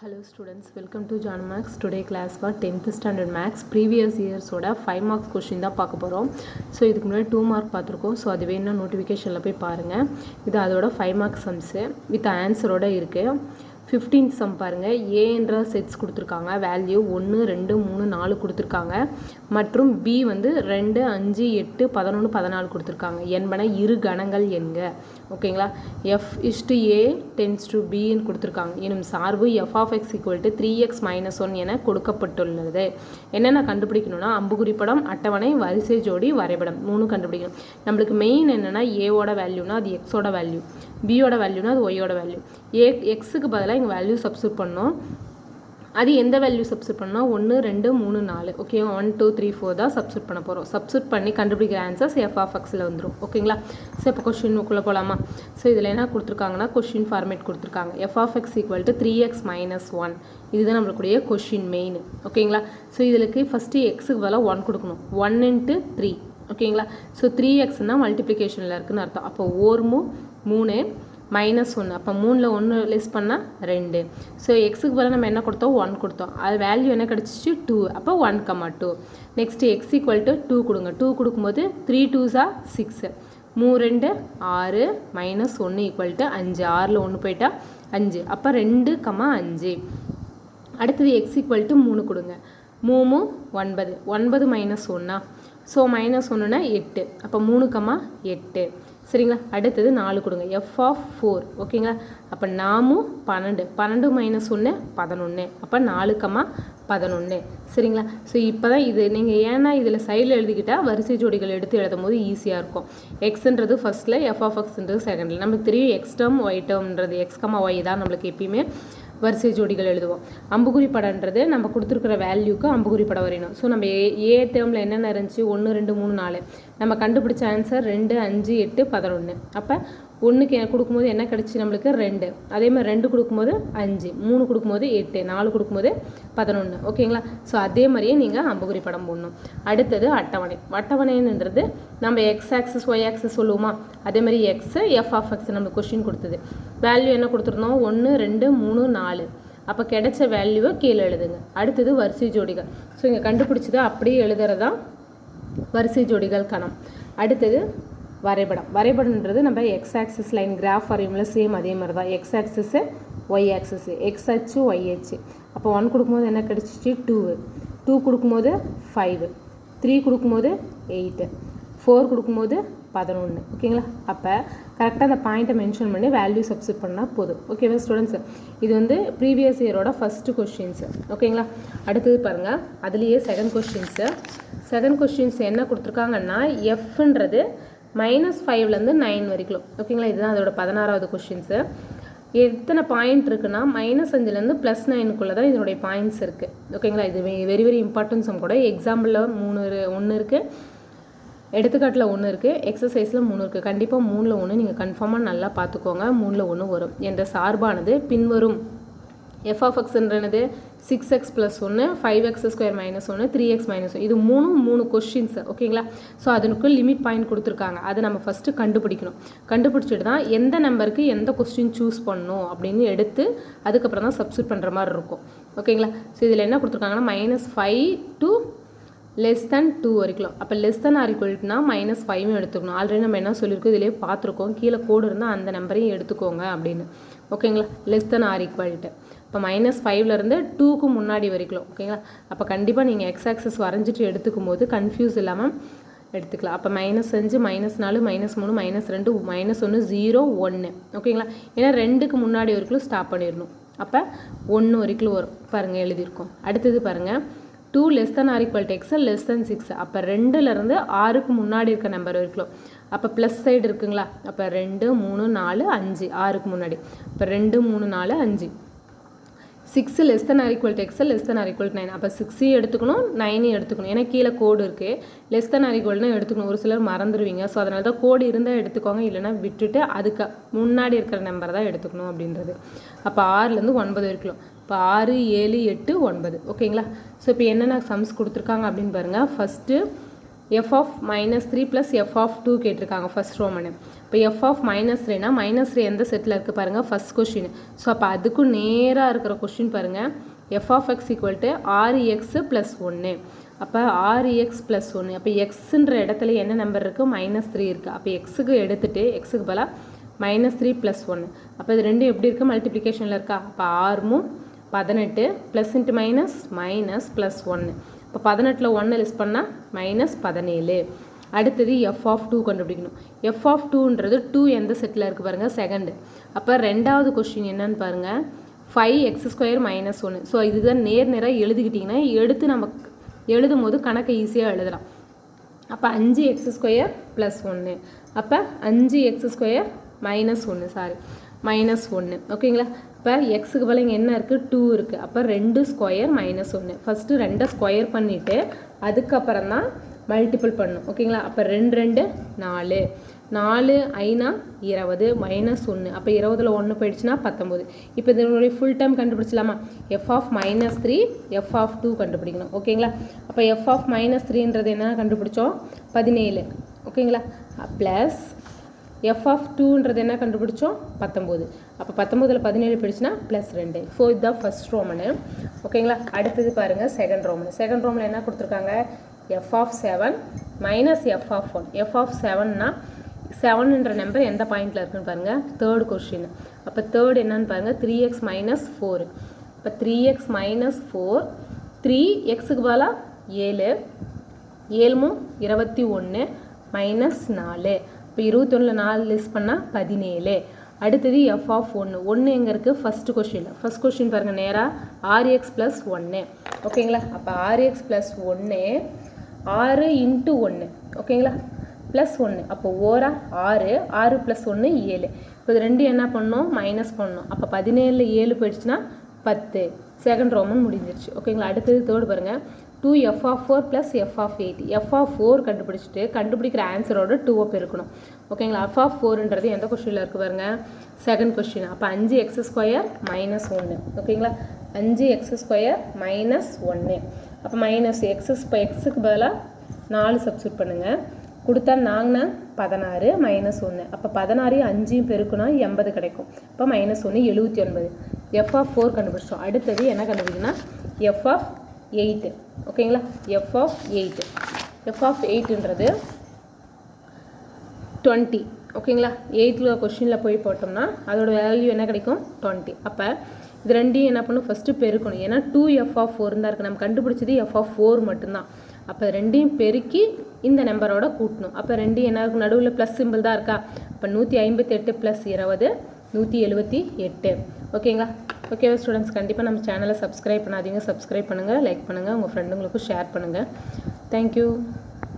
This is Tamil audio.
Hello students, welcome to John Max. Today class for 10th standard Max previous years oda 5 marks question தான் பார்க்க போறோம். ஸோ இதுக்கு முன்னாடி 2 மார்க் பார்த்துருக்கோம். ஸோ அது வேணும்னா நோட்டிஃபிகேஷனில் போய் பாருங்கள். இது அதோட 5 மார்க் சம்ஸு வித் ஆன்சரோட இருக்குது. 15th சம் பாருங்கள். ஏன்ற செட்ஸ் கொடுத்துருக்காங்க. வேல்யூ 1 2 3 4 கொடுத்துருக்காங்க. மற்றும் பி வந்து 2 5 8 11 14 கொடுத்துருக்காங்க. என்பன இரு கணங்கள் என்க. ஓகேங்களா. f is to a tends to b ன்னு கொடுத்துருக்காங்க. எனும் சார்பு f of x equal to 3x minus 1 என கொடுக்கப்பட்டுள்ளது. என்னென்ன கண்டுபிடிக்கணும்னா அம்புக்குறி படம், அட்டவணை, வரிசை ஜோடி, வரைபடம் 3 கண்டுபிடிக்கணும். நம்மளுக்கு மெயின் என்னென்னா ஏவோட வேல்யூனா அது எக்ஸோட வேல்யூ, பியோட வேல்யூனா அது ஒய்யோட வேல்யூ. எக்ஸுக்கு பதிலாக இங்கே வேல்யூ சப்ஸ்டியூட் பண்ணோம். அது எந்த வேல்யூ சப்ஸ்டியூட் பண்ணால் 1 2 3 4 ஓகே 1 2 3 4 தான் சப்ஸ்டியூட் பண்ண போகிறோம். சப்ஸ்டியூட் பண்ணி கண்டுபிடிக்கிற ஆன்சர்ஸ் எஃப் ஆஃப் எக்ஸில் வந்துடும். ஓகேங்களா. ஸோ இப்போ கொஸ்டினுக்குள்ளே போகலாமா. ஸோ இதில் என்ன கொடுத்துருக்காங்கன்னா கொஸ்டின் ஃபார்மேட் கொடுத்துருக்காங்க. F of x equal to 3x minus 1 இதுதான் நம்மளுக்குடைய கொஸ்டின் மெயின். ஓகேங்களா. ஸோ இதுக்கு ஃபஸ்ட்டு எக்ஸுக்கு பதிலாக 1 கொடுக்கணும். 1 into 3 ஓகேங்களா. ஸோ 3xன்னா மல்டிப்ளிகேஷனில் இருக்குதுன்னு அர்த்தம். அப்போ 3 -1 அப்போ 3ல் 1 லெஸ் பண்ணால் 2. ஸோ எக்ஸுக்கு பதிலாக நம்ம என்ன கொடுத்தோம் 1 கொடுத்தோம். அது வேல்யூ என்ன கிடச்சிச்சு 2. அப்போ 1, 2. நெக்ஸ்ட்டு எக்ஸ் ஈக்குவல் டு 2 கொடுங்க. 2 கொடுக்கும்போது 3 2s are 6 3 2 6 -1 ஈக்குவல் டு 5 6ல் 1 போயிட்டா 5 அப்போ 2, 5. அடுத்தது எக்ஸ் ஈக்குவல் டு 3 கொடுங்க. 3 9 9 -1 ஸோ -1னா 8 அப்போ 3, 8 சரிங்களா. அடுத்தது 4 கொடுங்க. எஃப் ஆஃப் 4 ஓகேங்களா. அப்போ 4 12 12 -1 11 அப்போ 4, 11 சரிங்களா. ஸோ இப்போ தான் இது நீங்கள் ஏன்னா இதில் சைடில் எழுதிக்கிட்டால் வரிசை ஜோடிகள் எடுத்து எழுதும் போது ஈஸியாக இருக்கும். எக்ஸ்ன்றது ஃபஸ்ட்டில், எஃப் ஆஃப் எக்ஸ்ன்றது செகண்டில். நமக்கு தெரியும் எக்ஸ் டேர்ம் ஒய் டேர்ம்ன்றது x, y தான் நம்மளுக்கு எப்பயுமே வரிசை ஜோடிகள் எழுதுவோம். அம்புக்குறி படம்ன்றது நம்ம கொடுத்துருக்குற வேல்யூக்கு அம்புக்குறி படம் வரையணும். ஸோ நம்ம ஏ டேர்மில் என்னென்ன இருந்துச்சு 1 2 3 4 நம்ம கண்டுபிடிச்ச ஆன்சர் 2 5 8 11. அப்போ 1க்கு கொடுக்கும்போது என்ன கிடச்சி நம்மளுக்கு 2. அதே மாதிரி 2 கொடுக்கும்போது 5 3 கொடுக்கும்போது 8 4 கொடுக்கும்போது 11 ஓகேங்களா. ஸோ அதே மாதிரியே நீங்கள் அம்புக்குறி படம் போடணும். அடுத்தது அட்டவணை. அட்டவணைன்றது நம்ம எக்ஸ் ஆக்சஸ் ஒய் ஆக்சஸ் சொல்லுவோமா அதே மாதிரி எக்ஸ் எஃப் ஆஃப் எக்ஸ் நம்ம கொஸ்டின் கொடுத்தது. வேல்யூ என்ன கொடுத்துருந்தோம் 1 2 3 4 அப்போ கிடைச்ச வேல்யூவை கீழே எழுதுங்க. அடுத்தது வரிசை ஜோடிகள். ஸோ இங்கே கண்டுபிடிச்சது அப்படியே எழுதுறதான் வரிசை ஜோடிகள் கணம். அடுத்தது வரைபடம். வரைபடம்ன்றது நம்ம எக்ஸ் ஆக்சிஸ் லைன் கிராஃப் வரையும்ல சேம் அதே மாதிரி தான். X axis y axis x அச்சு ஒய் அச்சு. அப்போ 1 கொடுக்கும்போது என்ன கிடச்சிச்சு 2 2 கொடுக்கும்போது 5 3 கொடுக்கும்போது 8 4 கொடுக்கும்போது 11 ஓகேங்களா. அப்போ கரெக்டாக அந்த பாயிண்ட்டை மென்ஷன் பண்ணி வேல்யூ சப்ஸ்டியூட் பண்ணால் போதும். ஓகேவா ஸ்டூடெண்ட்ஸு. இது வந்து ப்ரீவியஸ் இயரோட ஃபஸ்ட்டு கொஸ்டின்ஸு ஓகேங்களா. அடுத்தது பாருங்கள் அதுலேயே செகண்ட் கொஸ்டின்ஸ் என்ன கொடுத்துருக்காங்கன்னா எஃப்ன்றது -5லேருந்து 9 வரைக்கும் ஓகேங்களா. இதுதான் அதோட 16வது கொஸ்டின்ஸு. எத்தனை பாயிண்ட் இருக்குன்னா -5லேருந்து +9க்குள்ளே தான் இதனுடைய பாயிண்ட்ஸ் இருக்குது ஓகேங்களா. இது வெரி வெரி இம்பார்ட்டன்ஸும் கூட. எக்ஸாம்பிளில் 1 இருக்குது, எடுத்துக்காட்டில் 1 இருக்குது, எக்ஸசைஸில் 3 இருக்குது. கண்டிப்பாக 3ல் 1 நீங்கள் கன்ஃபார்மாக நல்லா பார்த்துக்கோங்க. 3ல் 1 வரும். என்ற சார்பானது பின்வரும் F of எக்ஸ்ன்றது 6x + 1 5x² - 1 3x - 1 இது 3 கொஸ்டின்ஸ் ஓகேங்களா. ஸோ அதற்கு லிமிட் பாயிண்ட் கொடுத்துருக்காங்க. அதை நம்ம ஃபஸ்ட்டு கண்டுபிடிக்கணும். கண்டுபிடிச்சிட்டு தான் எந்த நம்பருக்கு எந்த கொஸ்டின் சூஸ் பண்ணணும் அப்படின்னு எடுத்து அதுக்கப்புறம் தான் சப்ஸ்டியூட் பண்ணுற மாதிரி இருக்கும் ஓகேங்களா. ஸோ இதில் என்ன கொடுத்துருக்காங்கன்னா -5 to <2 வரைக்கும். அப்போ < -5 எடுத்துக்கணும். ஆல்ரெடி நம்ம என்ன சொல்லியிருக்கோம் இதிலே பார்த்துருக்கோம். கீழே கோடு இருந்தால் அந்த நம்பரையும் எடுத்துக்கோங்க அப்படின்னு ஓகேங்களா. < இப்போ -5லேருந்து 2க்கு முன்னாடி வரைக்கும் ஓகேங்களா. அப்போ கண்டிப்பாக நீங்கள் எக்ஸ் ஆக்சஸ் வரைஞ்சிட்டு எடுத்துக்கும் போது கன்ஃபியூஸ் இல்லாமல் எடுத்துக்கலாம். அப்போ -5 -4 -3 -2 -1 0 1 ஓகேங்களா. ஏன்னா 2க்கு முன்னாடி வரைக்கும் ஸ்டாப் பண்ணிடணும். அப்போ 1 வரைக்கும் வரும் பாருங்கள் எழுதியிருக்கோம். அடுத்தது பாருங்கள் 2 < x <6 அப்போ 2லேருந்து 6க்கு முன்னாடி இருக்க நம்பர் வரைக்கும். அப்போ ப்ளஸ் சைடு இருக்குங்களா. அப்போ 2 3 4 5 6க்கு முன்னாடி. இப்போ 2 3 4 5 6 < x < 9 அப்போ 6 எடுத்துக்கணும் 9 எடுத்துக்கணும். ஏன்னா கீழே கோடு இருக்குது. < எடுத்துக்கணும். ஒரு சிலர் மறந்துடுவீங்க. ஸோ அதனால தான் கோடு இருந்தால் எடுத்துக்கோங்க, இல்லைனா விட்டுட்டு அதுக்கு முன்னாடி இருக்கிற நம்பர் தான் எடுத்துக்கணும் அப்படின்றது. அப்போ 6லேருந்து 9 வரைக்கும். இப்போ 6 7 8 9 ஓகேங்களா. ஸோ இப்போ என்னென்ன சம்ஸ் கொடுத்துருக்காங்க அப்படின்னு பாருங்கள். First f of -3 plus f of 2 கேட்டிருக்காங்க ஃபஸ்ட் ரோமனு. இப்போ எஃப் ஆஃப் -3னா -3 எந்த செட்டில் இருக்குது பாருங்கள், ஃபஸ்ட் கொஷின். ஸோ அப்போ அதுக்கும் நேராக இருக்கிற கொஷின் பாருங்கள், f of x equal to 6x+1. அப்போ 6x+1. அப்போ எக்ஸுன்ற இடத்துல என்ன நம்பர் இருக்குது, -3 இருக்குது. அப்போ எக்ஸுக்கு எடுத்துகிட்டு எக்ஸுக்கு பதிலாக -3+1. அப்போ இது ரெண்டும் எப்படி இருக்குது, மல்டிப்ளிகேஷனில் இருக்கா. அப்போ 6 18 ப்ளஸ் இன்ட்டு மைனஸ் ப்ளஸ் 1. இப்போ 18ல் 1 லெஸ் பண்ணால் -17. அடுத்தது எஃப் ஆஃப் 2 கண்டுபிடிக்கணும். எஃப் ஆஃப் 2ன்றது 2 எந்த செட்டில் இருக்குது பாருங்கள், செகண்டு. அப்போ ரெண்டாவது கொஸ்டின் என்னன்னு பாருங்கள், 5x² -1. ஸோ இதுதான் நேராக எழுதிக்கிட்டிங்கன்னா எடுத்து நம்ம எழுதும் போது கணக்கை ஈஸியாக எழுதலாம். அப்போ 5x² + 1. அப்போ 5x² -1 ஓகேங்களா. இப்போ எக்ஸுக்கு பதில் இங்கே என்ன இருக்குது, 2 இருக்குது. அப்போ 2² -1. ஃபஸ்ட்டு 2 ஸ்கொயர் பண்ணிவிட்டு அதுக்கப்புறம் தான் மல்டிபிள் பண்ணணும் ஓகேங்களா. அப்போ 2 2 4 4 5 20 -1. அப்போ 20ல் 1 போயிடுச்சுன்னா 19. இப்போ இதனுடைய ஃபுல் டைம் கண்டுபிடிச்சலாமா, எஃப் ஆஃப் -3 எஃப் ஆஃப் 2 கண்டுபிடிக்கணும் ஓகேங்களா. அப்போ எஃப் ஆஃப் -3ன்றது என்ன கண்டுபிடிச்சோம், 17 ஓகேங்களா. ப்ளஸ் எஃப் ஆஃப் 2ன்றது என்ன கண்டுபிடிச்சோம், 19. அப்போ 19ல் 17 போயிடுச்சுன்னா +2. ஸோ இதுதான் ஃபஸ்ட் ரோமனு ஓகேங்களா. அடுத்தது பாருங்கள் செகண்ட் ரோமனு. செகண்ட் ரோமனில் என்ன கொடுத்துருக்காங்க, f of 7 minus f of 1. F of 7னா 7ன்ற நம்பர் எந்த பாயிண்டில் இருக்குன்னு பாருங்கள், தேர்ட் கொஸ்டின். அப்போ தேர்ட் என்னன்னு பாருங்கள், 3x - 4. இப்போ 3x - 4 3xக்கு பதிலாக 7 7 21 -4. இப்போ 21ல் 4 லெஸ் பண்ணால் 17. அடுத்தது எஃப் ஆஃப் 1 எங்கே இருக்குது, ஃபஸ்ட்டு கொஸ்டின். ஃபஸ்ட் கொஸ்டின் பாருங்கள், நேராக 6x+1 ஓகேங்களா. அப்போ 6x+1 6 × 1 ஓகேங்களா +1. அப்போ ஓரா 6 6 + 1 7. இப்போ இது ரெண்டு என்ன பண்ணணும், மைனஸ் பண்ணணும். அப்போ 17ல் 7 போயிடுச்சுன்னா 10. செகண்ட் ரோமன் முடிஞ்சிருச்சு ஓகேங்களா. அடுத்தது தேர்ட் பாருங்கள், 2f of 4 + f of 8. f of 4 கண்டுபிடிச்சிட்டு கண்டுபிடிக்கிற ஆன்சரோட 2 பெருக்கணும் ஓகேங்களா. f ஆஃப் 4ன்றது எந்த கொஸ்டினில் இருக்குது பாருங்கள், செகண்ட் கொஸ்டின். அப்போ 5x² -1 ஓகேங்களா. 5x² -1. அப்போ எக்ஸுக்கு பதிலாக 4 சப்ஸ்டியூட் பண்ணுங்கள். கொடுத்தா நாங்கன்னா 16 -1. அப்போ 16 5 பெருக்குனா 80 கிடைக்கும். இப்போ -1 79. எஃப் ஆஃப் 4 கண்டுபிடிச்சோம். அடுத்தது என்ன கண்டுபிடிக்கணும்னா எஃப் ஆஃப் 8 ஓகேங்களா. எஃப் ஆஃப் 8 எஃப் ஆஃப் 8ன்றது 20 ஓகேங்களா. 8ல் கொஸ்டினில் போய் போட்டோம்னா அதோட வேல்யூ என்ன கிடைக்கும், 20. அப்போ இது ரெண்டையும் என்ன பண்ணணும், ஃபஸ்ட்டு பெருக்கணும். ஏன்னா 2f ஆஃப் 4 தான் இருக்குது, நம்ம கண்டுபிடிச்சது f ஆஃப் 4 மட்டும்தான். அப்போ ரெண்டையும் பெருக்கி இந்த நம்பரோட கூட்டணும். அப்போ ரெண்டையும் என்ன இருக்கும், நடுவில் ப்ளஸ் சிம்பிள் தான் இருக்கா. அப்போ 158 + 20 178 ஓகேங்களா. ஓகேவா ஸ்டூடெண்ட்ஸ், கண்டிப்பாக நம்ம சேனலை சப்ஸ்கிரைப் பண்ணாதீங்க, சப்ஸ்கிரைப் பண்ணுங்கள், லைக் பண்ணுங்கள், உங்கள் ஃப்ரெண்டுங்களுக்கும் ஷேர் பண்ணுங்கள். தேங்க்யூ.